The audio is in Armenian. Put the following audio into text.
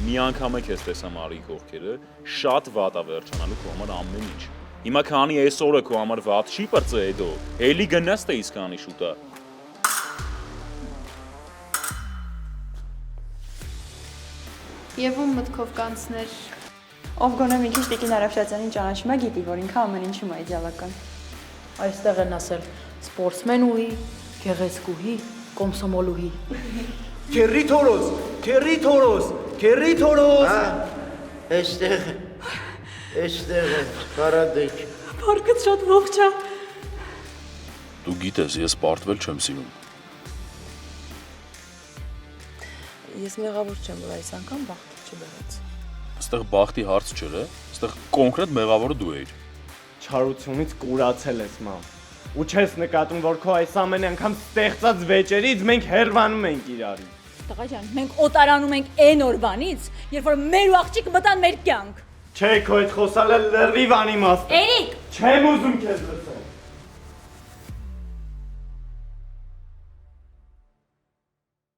մի անգամ եք ես տեսա Մարիի կողքերը, շատ վատ է վերջանալու քո համար ամեն ինչ։ Հիմա քանի այս օրը քո համար վատ չի բրծե հետո, էլի գնաս թե իսկանի շուտա։ Եվ ում մտքով կանցներ։ Ով գոնե մի քիչ Տիկին Արաքշացյանին ճանաչում է, գիտի, որ ինքը ամեն ինչում է իդեալական։ Այստեղ են ասել սպորտսմենուհի, գեղեցկուհի, կոմսոմոլուհի։ Քերի թորոս, քերի թորոս, քերի թորոս։ Էստեղ է, կարադեկ։ Փառքդ շատ ողջ է։ Դու գիտես, ես պարտվել չեմ սիրում։ Ես մեղավոր չեմ, որ այս անգամ բախտը չբերեց։ Այստեղ բախտի հարց չէր, այստեղ կոնկրետ մեղավորը դու էիր։ Չարությունից կուրացել ես, մամ։ Ու չես նկատում, որ քո այս ամեն անգամ ստեղծած վեճերից մենք հեռվանում ենք իրարից։ Տղա ջան, մենք օտարանում ենք այն օրվանից, երբ որ մեր ու աղջիկը մտան մեր կյանք։ Չէ, քո այդ խոսալը լրիվ անիմաստ է։ Էրիկ, Չեմ ուզում քեզ լսել։